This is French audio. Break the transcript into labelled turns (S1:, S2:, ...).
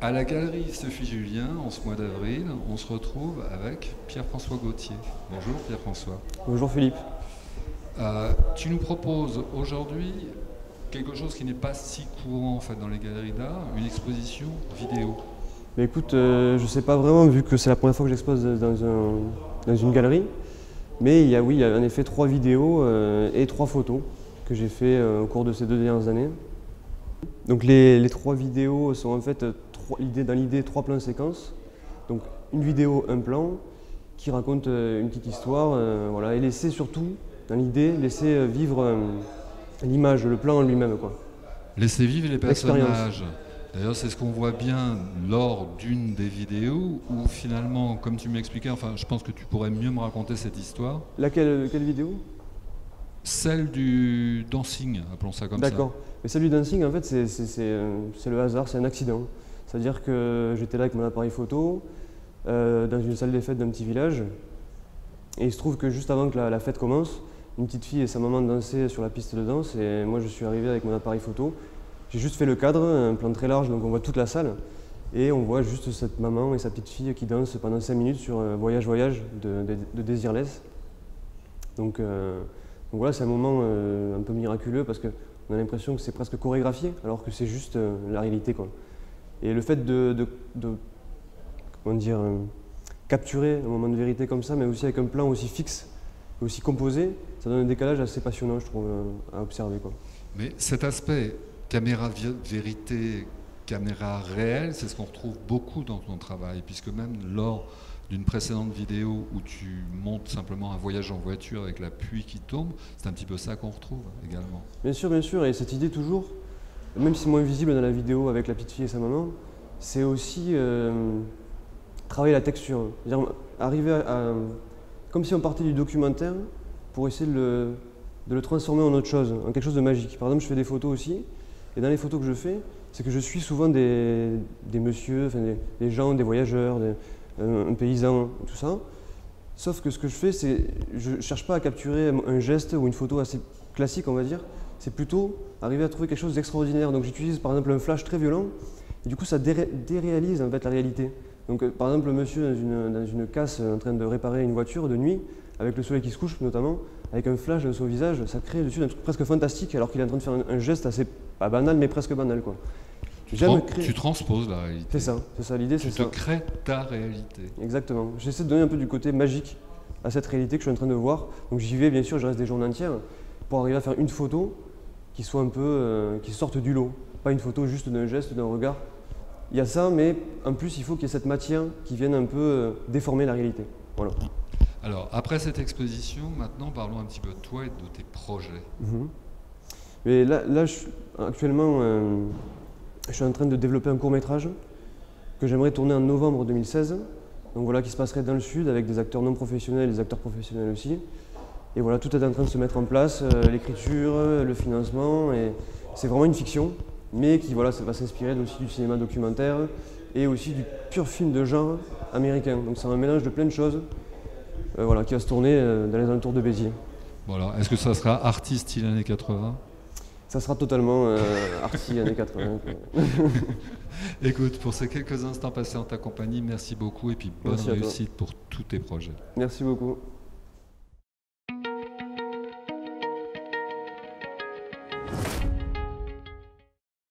S1: À la galerie Sophie Julien, en ce mois d'avril, on se retrouve avec Pierre-François Gauthier. Bonjour Pierre-François.
S2: Bonjour Philippe.
S1: Tu nous proposes aujourd'hui quelque chose qui n'est pas si courant en fait dans les galeries d'art, une exposition vidéo.
S2: Mais écoute, je ne sais pas vraiment vu que c'est la première fois que j'expose dans une galerie, mais il y a en effet 3 vidéos et 3 photos que j'ai fait au cours de ces 2 dernières années. Donc les 3 vidéos sont en fait dans l'idée 3 plans séquences. Donc une vidéo, un plan qui raconte une petite histoire, voilà, et laisser surtout, dans l'idée, laisser vivre l'image, le plan en lui-même, quoi.
S1: Laisser vivre les personnages. D'ailleurs, c'est ce qu'on voit bien lors d'une des vidéos où finalement, comme tu m'expliquais, enfin, je pense que tu pourrais mieux me raconter cette histoire.
S2: Quelle vidéo?
S1: Celle du dancing, appelons ça comme ça.
S2: D'accord. Mais celle du dancing, en fait, c'est le hasard, c'est un accident. C'est-à-dire que j'étais là avec mon appareil photo, dans une salle des fêtes d'un petit village, et il se trouve que juste avant que la fête commence, une petite fille et sa maman dansaient sur la piste de danse, et moi je suis arrivé avec mon appareil photo. J'ai juste fait le cadre, un plan très large, donc on voit toute la salle, et on voit juste cette maman et sa petite fille qui dansent pendant 5 minutes sur Voyage Voyage de Désirless. Donc voilà, c'est un moment un peu miraculeux parce qu'on a l'impression que c'est presque chorégraphié, alors que c'est juste la réalité, quoi. Et le fait comment dire, capturer un moment de vérité comme ça, mais aussi avec un plan aussi fixe, et aussi composé, ça donne un décalage assez passionnant, je trouve, à observer, quoi.
S1: Mais cet aspect caméra vérité, caméra réelle, c'est ce qu'on retrouve beaucoup dans ton travail, puisque même lors d'une précédente vidéo où tu montes simplement un voyage en voiture avec la pluie qui tombe, c'est un petit peu ça qu'on retrouve également.
S2: Bien sûr, et cette idée toujours, même si moins visible dans la vidéo avec la petite fille et sa maman, c'est aussi travailler la texture. C'est-à-dire arriver comme si on partait du documentaire pour essayer de le transformer en autre chose, en quelque chose de magique. Par exemple, je fais des photos aussi, et dans les photos que je fais, c'est que je suis souvent des messieurs, enfin des gens, des voyageurs, un paysan, tout ça. Sauf que ce que je fais, c'est je ne cherche pas à capturer un geste ou une photo assez classique, on va dire. C'est plutôt arriver à trouver quelque chose d'extraordinaire. Donc j'utilise par exemple un flash très violent, et du coup ça déréalise en fait la réalité. Donc par exemple le monsieur dans une casse en train de réparer une voiture de nuit, avec le soleil qui se couche notamment, avec un flash dans son visage, ça crée dessus un truc presque fantastique alors qu'il est en train de faire un geste assez, pas banal, mais presque banal, quoi.
S1: Tu transposes la réalité.
S2: C'est ça l'idée, c'est ça.
S1: Tu te crées ta réalité.
S2: Exactement. J'essaie de donner un peu du côté magique à cette réalité que je suis en train de voir. Donc j'y vais, bien sûr, je reste des journées entières pour arriver à faire une photo qui soit un peu, qui sorte du lot. Pas une photo juste d'un geste, d'un regard. Il y a ça, mais en plus, il faut qu'il y ait cette matière qui vienne un peu déformer la réalité. Voilà.
S1: Alors, après cette exposition, maintenant, parlons un petit peu de toi et de tes projets.
S2: Mais là actuellement, je suis en train de développer un court-métrage que j'aimerais tourner en novembre 2016. Donc voilà, qui se passerait dans le sud avec des acteurs non professionnels et des acteurs professionnels aussi. Et voilà, tout est en train de se mettre en place, l'écriture, le financement, et c'est vraiment une fiction, mais qui voilà, ça va s'inspirer aussi du cinéma documentaire et aussi du pur film de genre américain. Donc c'est un mélange de plein de choses, voilà, qui va se tourner dans les alentours de Béziers.
S1: Voilà. Est-ce que ça sera artiste style années 80 ?
S2: Ça sera totalement arty années 80.
S1: Écoute, pour ces quelques instants passés en ta compagnie, merci beaucoup et puis bonne réussite pour tous tes projets.
S2: Merci beaucoup.